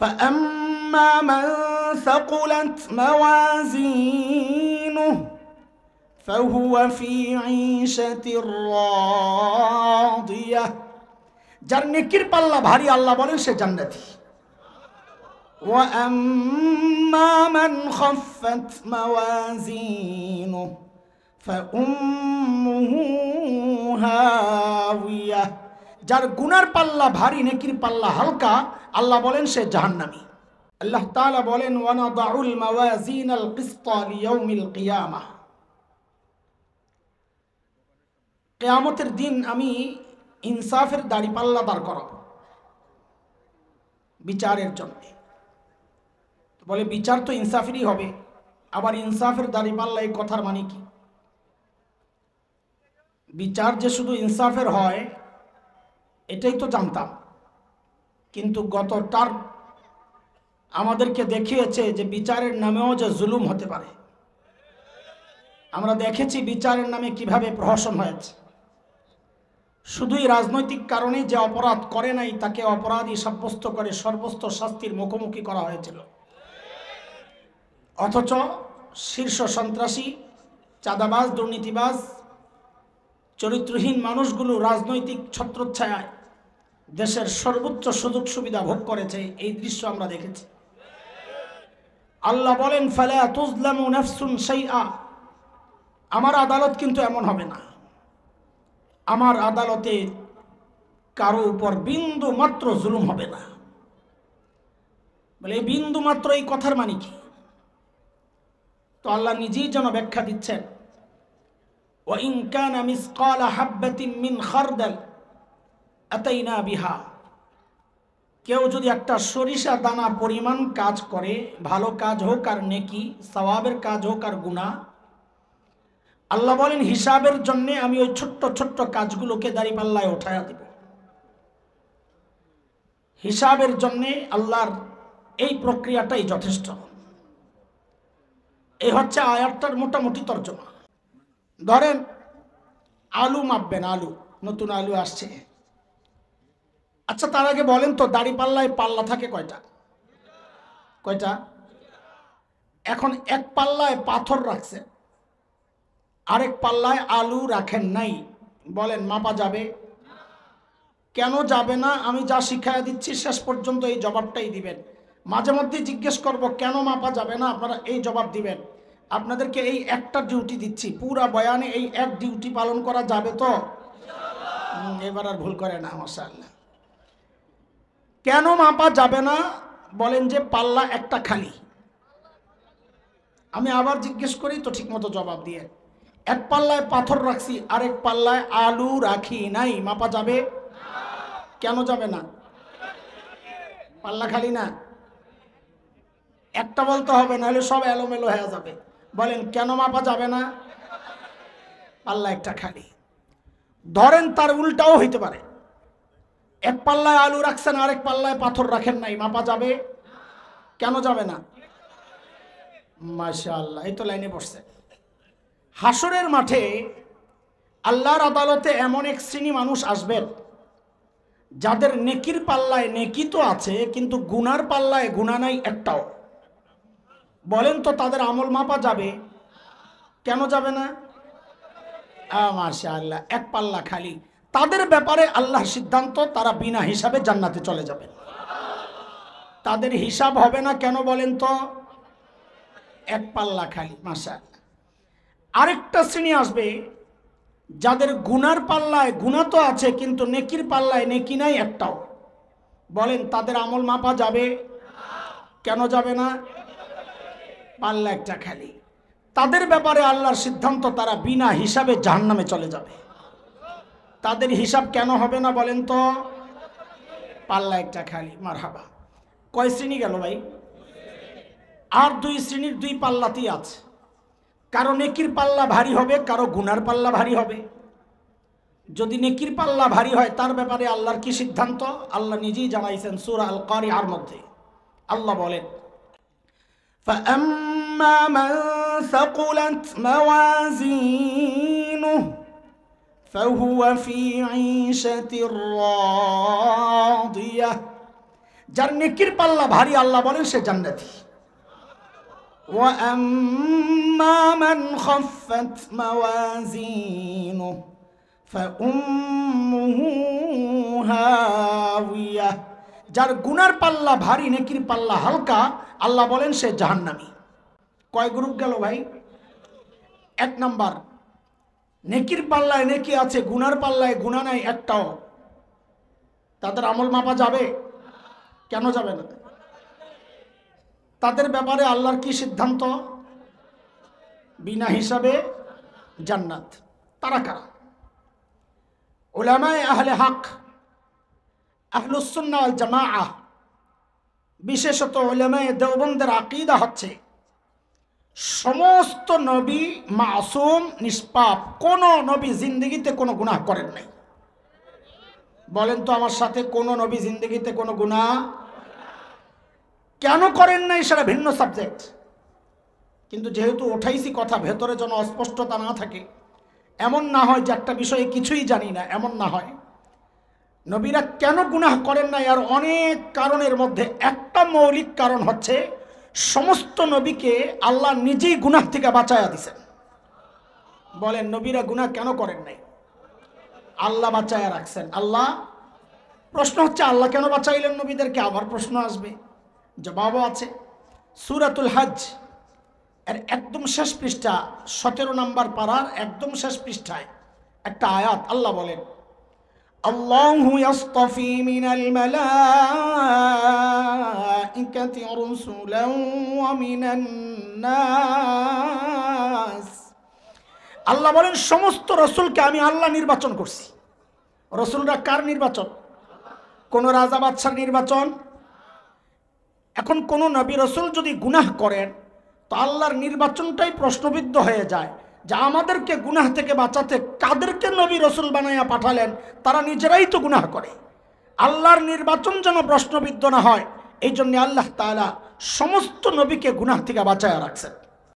فأما من ثقلت موازينه فهو في عيشة راضية যার নেকির পাল্লা ভারী আল্লাহ বলেন সে জান্নাতি وأما من خفت موازينه فأمه هاوية যার গুনার পাল্লা ভারী নেকির পাল্লা হালকা আল্লাহ বলেন সে জাহান্নামী আল্লাহ তাআলা বলেন ওয়ানাদাউল মাওয়াজিনাল কিসতা লিয়াউমিল কিয়ামাহ কিয়ামতের দিন আমি ইনসাফের দাড়ি পাল্লা দাঁড় করাব বিচারের জন্য বলে বিচার তো ইনসাফেরই হবে আবার ইনসাফের দাড়ি পাল্লা এই কথার মানে কি বিচার যে শুধু ইনসাফের হয় এটাই তো জানতাম কিন্তু গতটার আমাদেরকে দেখিয়েছে যে বিচারের নামেও যে জুলুম হতে পারে আমরা দেখেছি বিচারের নামে কিভাবে প্রহসন হয়েছে শুধুই রাজনৈতিক কারণে যে অপরাধ করে নাই তাকে অপরাধী সাব্যস্ত করে সর্বোচ্চ শাস্তির মুখোমুখি করা হয়েছিল অথচ শীর্ষ সন্ত্রাসী চাঁদাবাজ দুর্নীতিবাজ চরিত্রহীন মানুষগুলো রাজনৈতিক ছত্রচ্ছায়ায় দেশের সর্বোচ্চ সুযোগ সুবিধা ভোগ করেছে এই দৃশ্য আমরা দেখেছি আল্লাহ বলেন ফালা তুজলামু নাফসুন শাইআ আমার আদালত কিন্তু এমন হবে না আমার আদালতে কারো উপর বিন্দু মাত্র জুলুম হবে না বলে বিন্দু মাত্র এই কথার মানে কি তো আল্লাহ নিজেই যেন ব্যাখ্যা দিচ্ছেন وإن كان مثقال حبة من خردل أتينا بها কেউ যদি একটা সরিষা দানা পরিমাণ কাজ করে ভালো কাজ হোক আর নেকি সওয়াবের কাজ হোক আর গুনাহ আল্লাহ বলেন হিসাবের জন্য আমি ওই ছোট্ট ছোট্ট কাজগুলোকে দাঁড়িপাল্লায় উঠায়া দেব হিসাবের জন্য আল্লাহর এই প্রক্রিয়াটাই যথেষ্ট এই হচ্ছে আয়াতটার মোটামুটি তর্জমা ধরেন আলু মাপবেন আলু নতুন আলু আসছে আচ্ছা তার আগে বলেন তো দাঁড়িপাল্লায় পাল্লা থাকে কয়টা কয়টা এখন এক পাল্লায় পাথর রাখছে আরেক পাল্লায় আলু রাখেন নাই বলেন মাপা যাবে কেন যাবে না আমি যা শিখায়া দিচ্ছি শেষ পর্যন্ত এই জবাবটাই দিবেন মাঝে মধ্যে জিজ্ঞেস করব কেন মাপা যাবে না আপনারা এই জবাব দিবেন আপনাদেরকে এই একটা ডিউটি দিচ্ছি পুরা বয়ানে এই এক ডিউটি পালন করা যাবে তো এবার আর ভুল করে না মাশাআল্লাহ কেন মাপা যাবে না বলেন যে পাল্লা একটা খালি আমি আবার জিজ্ঞেস করি তো ঠিকমতো জবাব দিয়ে এক পাল্লায় পাথর রাখছি আরেক পাল্লায় আলু রাখি নাই মাপা যাবে কেন যাবে না পাল্লা খালি না একটা বলতে হবে নাহলে সব এলোমেলো হয়ে যাবে বলেন কেন মাপা যাবে না পাল্লা একটা খালি ধরেন তার উল্টাও হইতে পারে এক পাল্লায় আলু রাখছেন আরেক পাল্লায় পাথর রাখেন নাই মাপা যাবে কেন যাবে না মাশাআল্লাহ এই তো লাইনে বসছে হাসরের মাঠে আল্লাহর আদালতে এমন এক শ্রেণী মানুষ আসবেন যাদের নেকির পাল্লায় নেকি তো আছে কিন্তু গুনার পাল্লায় গুনাহ নাই একটাও বলেন তো তাদের আমল মাপা যাবে কেন যাবে না মাশাআল্লাহ এক পাল্লা খালি তাদের ব্যাপারে আল্লাহর সিদ্ধান্ত তারা বিনা হিসাবে জান্নাতে চলে যাবে তাদের হিসাব হবে না কেন বলেন তো এক পাল্লা খালি মাশাআল্লাহ আরেকটা শ্রেণী আসবে যাদের গুনার পাল্লায় গুনাহ তো আছে কিন্তু নেকির পাল্লায় নেকি নাই একটাও বলেন তাদের আমল মাপা যাবে কেন যাবে না পাল্লা একটা খালি তাদের ব্যাপারে আল্লাহর সিদ্ধান্ত তারা বিনা হিসাবে জাহান্নামে চলে যাবে তাদের হিসাব কেন হবে না বলেন তো পাল্লা একটা খালি মারহাবা কয় শ্রেণী গেল ভাই আর দুই শ্রেণীর দুই পাল্লাতেই আছে কারো নেকির পাল্লা ভারী হবে কারো গুনার পাল্লা ভারী হবে যদি নেকির পাল্লা ভারী হয় তার ব্যাপারে আল্লাহর কি সিদ্ধান্ত আল্লাহ নিজেই জানাইছেন সূরা আল কারিআর মধ্যে আল্লাহ বলেন فأما من ثقلت موازينه فهو في عيشة راضية যার নেকির পাল্লা ভারী আল্লাহ বলেন সে জান্নাতি। ওয়া আম্মা মান খাফফাত মাওয়াজিনু ফাউম্মুহু হাওিয়া, যার গুনার পাল্লা ভারী নেকির পাল্লা হালকা আল্লাহ বলেন সে জাহান্নামী। কয় গ্রুপ গেল ভাই? এক নাম্বার, নেকির পাল্লায় নেকি আছে, গুনার পাল্লায় গুনাহ নাই একটাও, তাদের আমল মাপা যাবে? কেন যাবে না? তাদের ব্যাপারে আল্লাহর কি সিদ্ধান্ত? বিনা হিসাবে জান্নাত। তারা কারা? উলামায়ে আহলে হক, আহলুস সুন্নাহ ওয়াল জামাআহ, বিশেষত উলামায়ে দেওবন্দের আকীদা হচ্ছে সমস্ত নবী মাসুম, নিষ্পাপ, কোন নবী জিন্দেগিতে কোনো গুনাহ করেন নাই। বলেন তো আমার সাথে, কোন নবী জিন্দেগিতে কোনো গুনাহ কেন করেন নাই সেটা ভিন্ন সাবজেক্ট, কিন্তু যেহেতু ওঠাইছি কথা, ভেতরে যেন অস্পষ্টতা না থাকে, এমন না হয় যে একটা বিষয়ে কিছুই জানি না, এমন না হয়। নবীরা কেন গুনাহ করেন নাই? আর অনেক কারণের মধ্যে একটা মৌলিক কারণ হচ্ছে সমস্ত নবীকে আল্লাহ নিজেই গুনাহ থেকে বাঁচায়া দিছেন। বলেন নবীরা গুনাহ কেন করেন নাই? আল্লাহ বাঁচায়া রাখছেন। আল্লাহ, প্রশ্ন হচ্ছে আল্লাহ কেন বাঁচাইলেন নবীদেরকে? আবার প্রশ্ন আসবে, জবাবও আছে। সূরাতুল হজ এর একদম শেষ পৃষ্ঠা, 17 নম্বর পারার একদম শেষ পৃষ্ঠায় একটা আয়াত আল্লাহ বলেন, আল্লাহু ইয়াসতাফি মিনাল মালাইকাতি রাসূলান ওয়া মিনান নাস। আল্লাহ বলেন সমস্ত রাসূলকে আমি আল্লাহ নির্বাচন করছি। রাসূলরা কার নির্বাচন? কোন রাজা বাদশার নির্বাচন? এখন কোন নবী রাসূল যদি গুনাহ করেন তো আল্লাহর নির্বাচনটাই প্রশ্নবিদ্ধ হয়ে যায়, যে আমাদেরকে গুনাহ থেকে বাঁচাতে কাদেরকে নবী রাসূল বানাইয়া পাঠালেন? তারা নিজেরাই তো গুনাহ করে। আল্লাহর নির্বাচন যেন প্রশ্নবিদ্ধ না হয়, এই জন্য আল্লাহ তাআলা সমস্ত নবীকে গুনাহ থেকে বাঁচায়া রাখছেন।